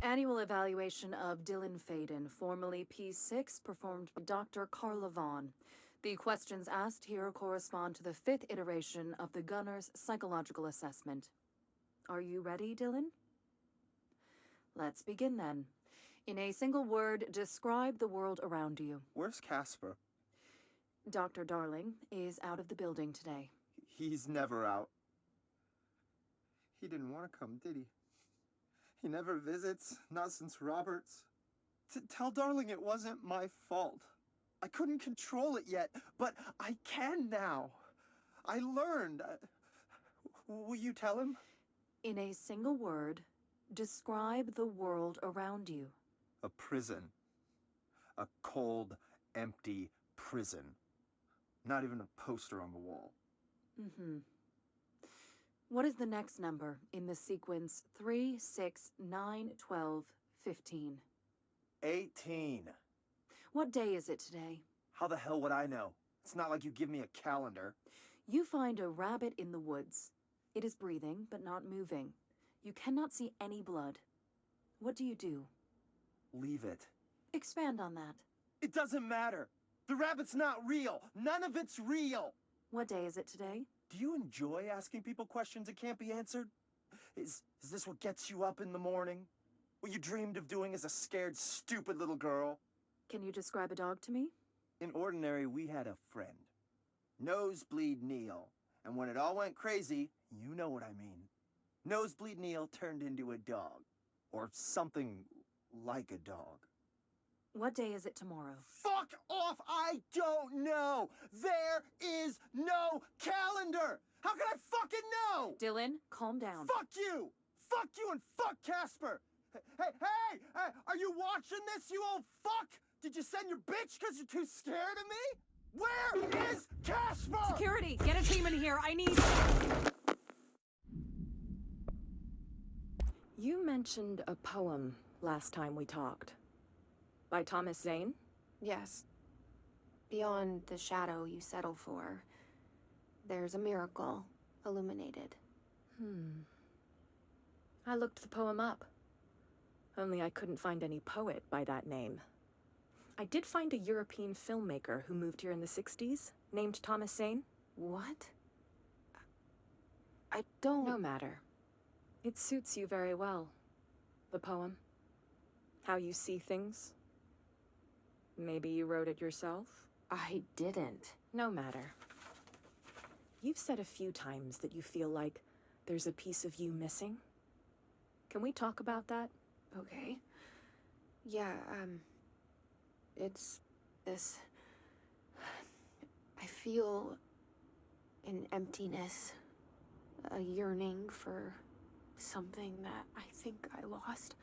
Annual evaluation of Dylan Faden, formerly P6, performed by Dr. Carla Vaughn. The questions asked here correspond to the 5th iteration of the Gunner's psychological assessment. Are you ready, Dylan? Let's begin then. In a single word, describe the world around you. Where's Casper? Dr. Darling is out of the building today. He's never out. He didn't want to come, did he? He never visits, not since Roberts. Tell Darling it wasn't my fault. I couldn't control it yet, but I can now. I learned. Will you tell him? In a single word, describe the world around you. A prison. A cold, empty prison. Not even a poster on the wall. What is the next number in the sequence 3, 6, 9, 12, 15? 18. What day is it today? How the hell would I know? It's not like you give me a calendar. You find a rabbit in the woods. It is breathing, but not moving. You cannot see any blood. What do you do? Leave it. Expand on that. It doesn't matter. The rabbit's not real. None of it's real. What day is it today? Do you enjoy asking people questions that can't be answered? Is this what gets you up in the morning? What you dreamed of doing as a scared, stupid little girl? Can you describe a dog to me? In Ordinary, we had a friend. Nosebleed Neil. And when it all went crazy, you know what I mean. Nosebleed Neil turned into a dog. Or something like a dog. What day is it tomorrow? Fuck off! I don't know! There is no calendar! How can I fucking know? Dylan, calm down. Fuck you! Fuck you and fuck Casper! Hey! Are you watching this, you old fuck? Did you send your bitch because you're too scared of me? Where is Casper? Security, get a team in here. I need... You mentioned a poem last time we talked. By Thomas Zane? Yes. Beyond the shadow you settle for, there's a miracle illuminated. I looked the poem up. Only I couldn't find any poet by that name. I did find a European filmmaker who moved here in the 60s, named Thomas Zane. What? I don't... No matter. It suits you very well. The poem. How you see things. Maybe you wrote it yourself? I didn't. No matter. You've said a few times that you feel like there's a piece of you missing. Can we talk about that? Okay. Yeah, it's this... I feel an emptiness, a yearning for something that I think I lost.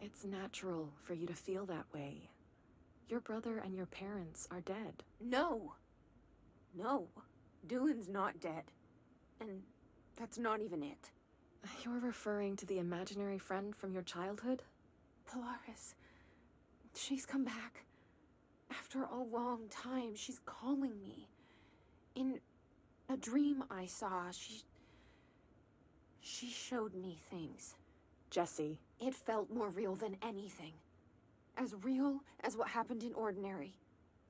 It's natural for you to feel that way. Your brother and your parents are dead. No. No. Dylan's not dead. And that's not even it. You're referring to the imaginary friend from your childhood? Polaris. She's come back. After a long time, she's calling me. In a dream I saw, she showed me things. Jesse. It felt more real than anything. As real as what happened in Ordinary.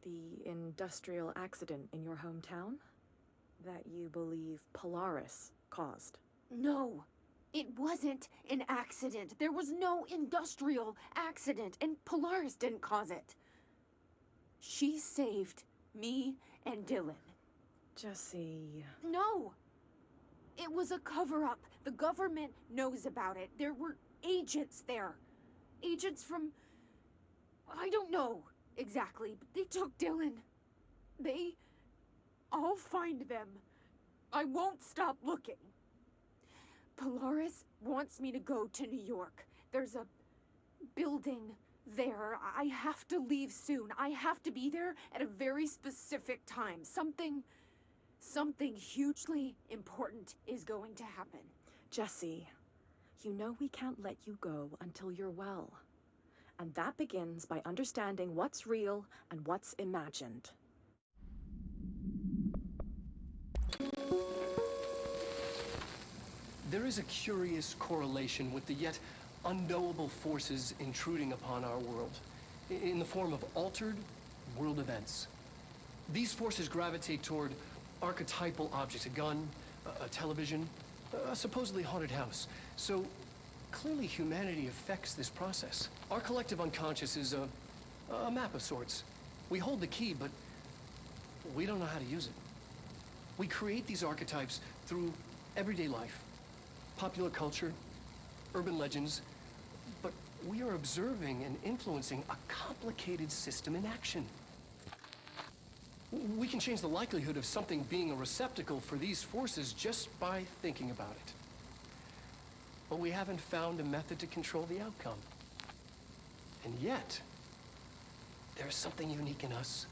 The industrial accident in your hometown? That you believe Polaris caused? No. It wasn't an accident. There was no industrial accident, and Polaris didn't cause it. She saved me and Dylan. Jesse... No! It was a cover-up. The government knows about it. There were agents there. Agents from... I don't know exactly, but they took Dylan. I'll find them. I won't stop looking. Polaris wants me to go to New York. There's a building there. I have to leave soon. I have to be there at a very specific time. Something hugely important is going to happen. Jesse, you know we can't let you go until you're well. And that begins by understanding what's real and what's imagined. There is a curious correlation with the yet unknowable forces intruding upon our world in the form of altered world events. These forces gravitate toward archetypal objects, a gun, a television, a supposedly haunted house. So clearly humanity affects this process. Our collective unconscious is a map of sorts. We hold the key, but we don't know how to use it. We create these archetypes through everyday life, popular culture, urban legends, but we are observing and influencing a complicated system in action. We can change the likelihood of something being a receptacle for these forces just by thinking about it. But we haven't found a method to control the outcome. And yet, there's something unique in us,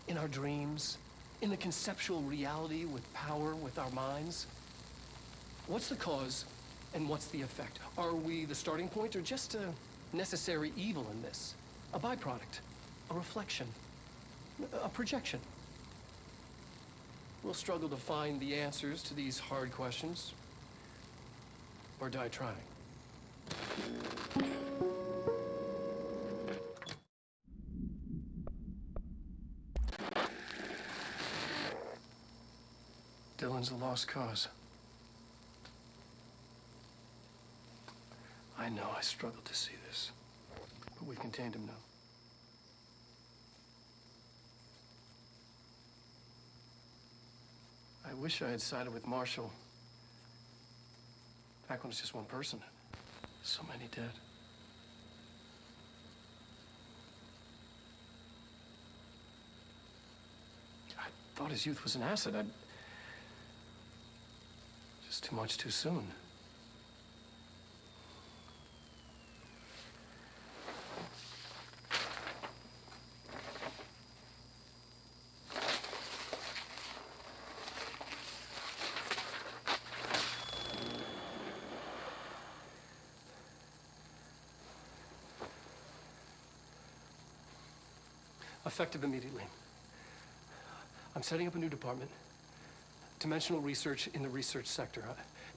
in our dreams, in the conceptual reality with power with our minds. What's the cause and what's the effect? Are we the starting point or just a necessary evil in this? A byproduct, a reflection, a projection? We'll struggle to find the answers to these hard questions, or die trying. Dylan's a lost cause. I know I struggled to see this, but we've contained him now. I wish I had sided with Marshall back when it was just one person. So many dead. I thought his youth was an asset. Just too much too soon. Effective immediately. I'm setting up a new department. Dimensional research in the research sector.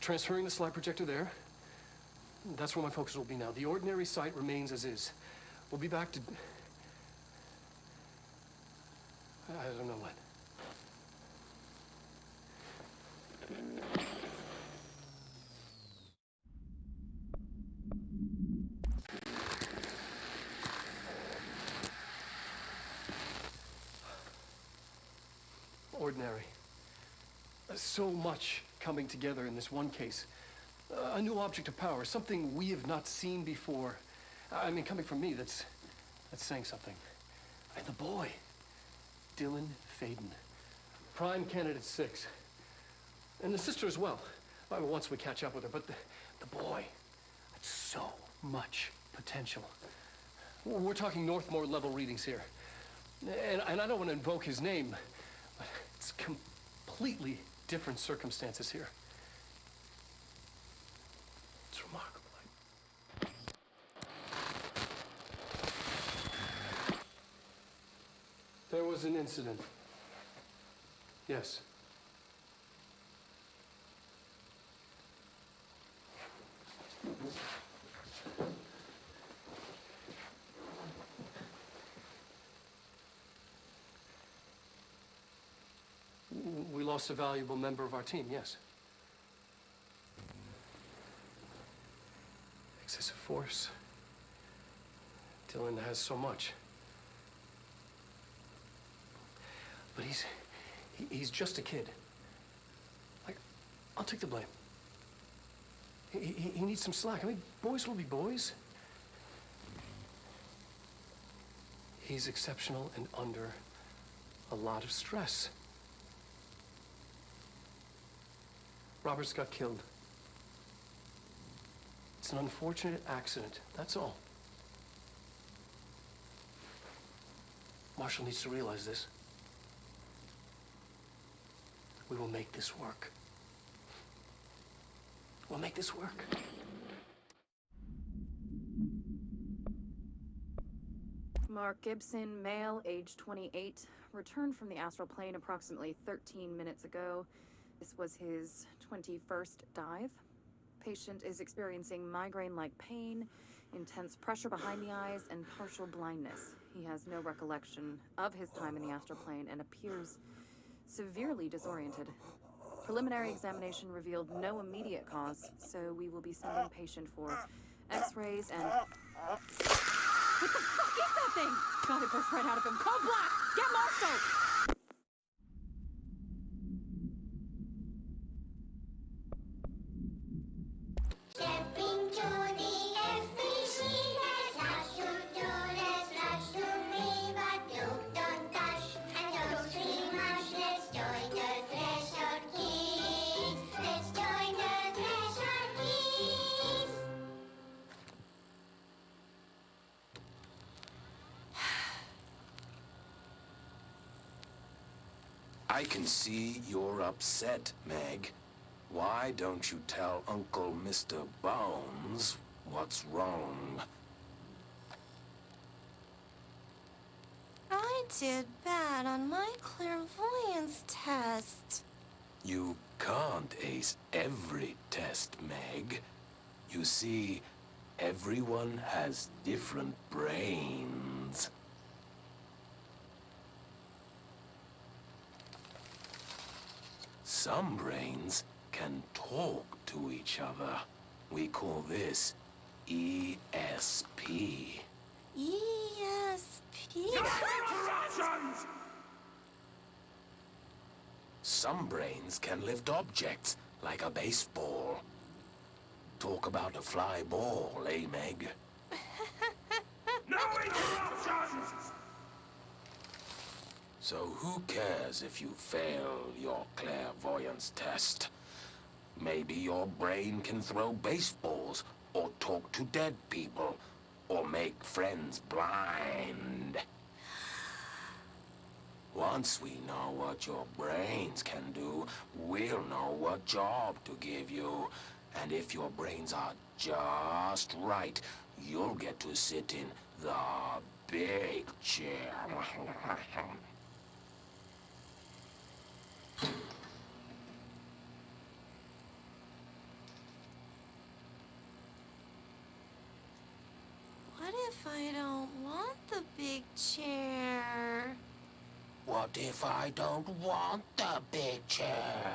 Transferring the slide projector there. That's where my focus will be now. The ordinary site remains as is. We'll be back to... I don't know when. Ordinary. So much coming together in this one case. A new object of power, something we have not seen before. I mean, coming from me, that's saying something. And the boy, Dylan Faden, prime candidate 6. And the sister as well. Well, once we catch up with her, but the boy, that's so much potential. We're talking Northmore level readings here. And I don't want to invoke his name, but it's completely different circumstances here. It's remarkable. There was an incident. Yes. We lost a valuable member of our team, yes. Excessive force. Dylan has so much. But he's just a kid. Like, I'll take the blame. He needs some slack. I mean, boys will be boys. He's exceptional and under a lot of stress. Roberts got killed. It's an unfortunate accident, that's all. Marshall needs to realize this. We will make this work. We'll make this work. Mark Gibson, male, age 28, returned from the astral plane approximately 13 minutes ago. This was his 21st dive. Patient is experiencing migraine-like pain, intense pressure behind the eyes, and partial blindness. He has no recollection of his time in the astral plane and appears severely disoriented. Preliminary examination revealed no immediate cause, so we will be sending patient for x-rays and... What the fuck is that thing? God, it burst right out of him. Code Black! Get Marshall! Stepping to the FBC, let's rush to do, let's rush to me, but don't touch, and don't scream much, let's join the Threshold Kids, let's join the Threshold Kids. I can see you're upset, Meg. Why don't you tell Uncle Mr. Bones what's wrong? I did bad on my clairvoyance test. You can't ace every test, Meg. You see, everyone has different brains. Some brains can talk to each other. We call this ESP. ESP? Some brains can lift objects, like a baseball. Talk about a fly ball, eh, Meg? No interruptions! So who cares if you fail your clairvoyance test? Maybe your brain can throw baseballs, or talk to dead people, or make friends blind. Once we know what your brains can do, we'll know what job to give you. And if your brains are just right, you'll get to sit in the big chair. What if I don't want the big chair? What if I don't want the big chair?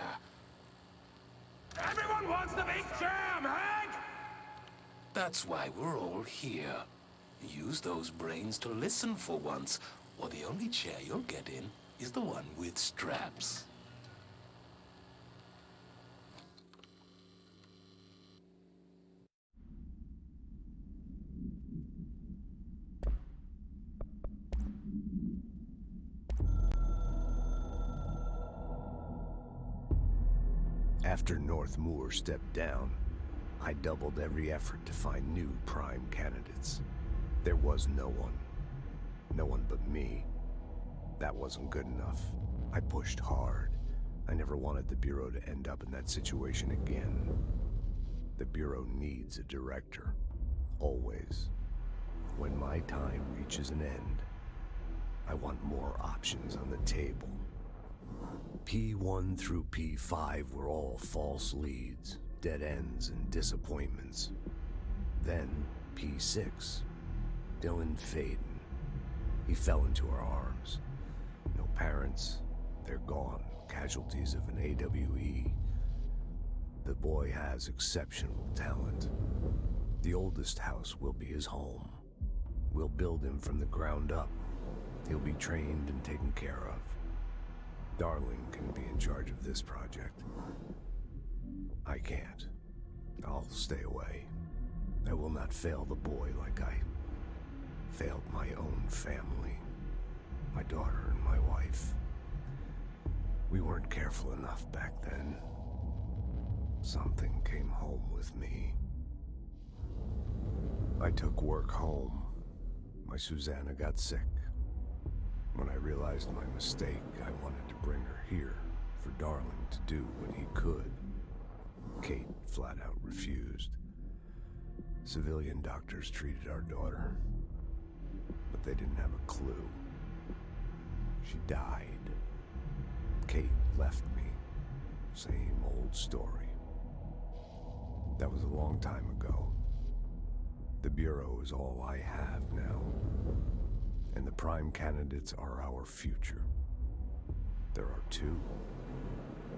Everyone wants the big chair, Meg! That's why we're all here. Use those brains to listen for once, or the only chair you'll get in is the one with straps. After North Moore stepped down, I doubled every effort to find new prime candidates. There was no one. No one but me. That wasn't good enough. I pushed hard. I never wanted the Bureau to end up in that situation again. The Bureau needs a director. Always. When my time reaches an end, I want more options on the table. P1 through P5 were all false leads, dead ends, and disappointments. Then P6, Dylan Faden. He fell into our arms. No parents, they're gone, casualties of an AWE. The boy has exceptional talent. The oldest house will be his home. We'll build him from the ground up. He'll be trained and taken care of. Darling can be in charge of this project. I can't. I'll stay away. I will not fail the boy like I failed my own family. My daughter and my wife. We weren't careful enough back then. Something came home with me. I took work home. My Susanna got sick. When I realized my mistake, I wanted to bring her here for Darling to do what he could. Kate flat out refused. Civilian doctors treated our daughter, but they didn't have a clue. She died. Kate left me. Same old story. That was a long time ago. The Bureau is all I have now. And the prime candidates are our future. There are two,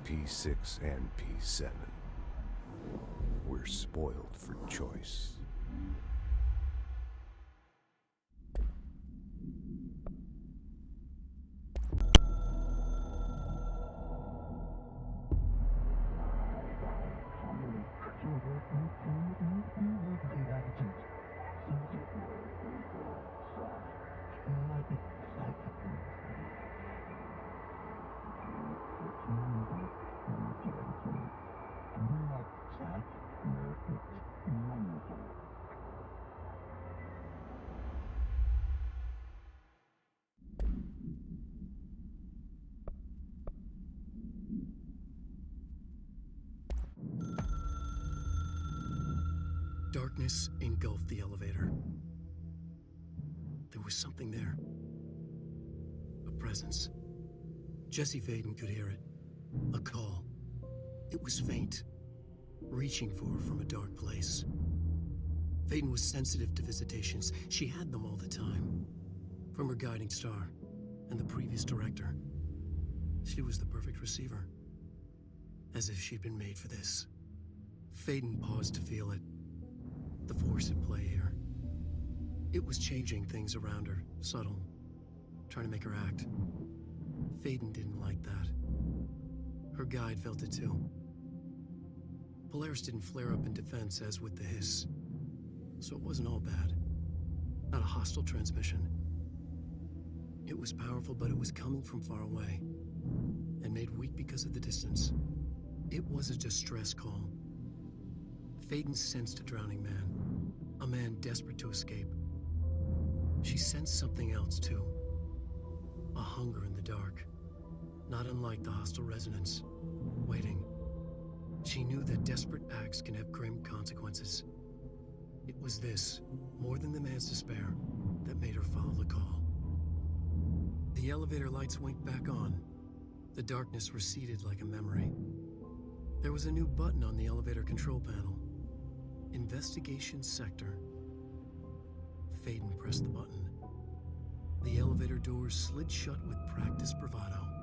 P6 and P7. We're spoiled for choice. Darkness engulfed the elevator. There was something there. A presence. Jesse Faden could hear it. A call. It was faint, reaching for her from a dark place. Faden was sensitive to visitations. She had them all the time. From her guiding star and the previous director. She was the perfect receiver. As if she'd been made for this. Faden paused to feel it. The force at play here. It was changing things around her, subtle, trying to make her act. Faden didn't like that. Her guide felt it too. Polaris didn't flare up in defense as with the hiss, so it wasn't all bad. Not a hostile transmission. It was powerful, but it was coming from far away, and made weak because of the distance. It was a distress call. Faden sensed a drowning man. A man desperate to escape. She sensed something else, too. A hunger in the dark. Not unlike the hostile resonance. Waiting. She knew that desperate acts can have grim consequences. It was this, more than the man's despair, that made her follow the call. The elevator lights winked back on. The darkness receded like a memory. There was a new button on the elevator control panel. Investigation Sector. Faden pressed the button. The elevator doors slid shut with practiced bravado.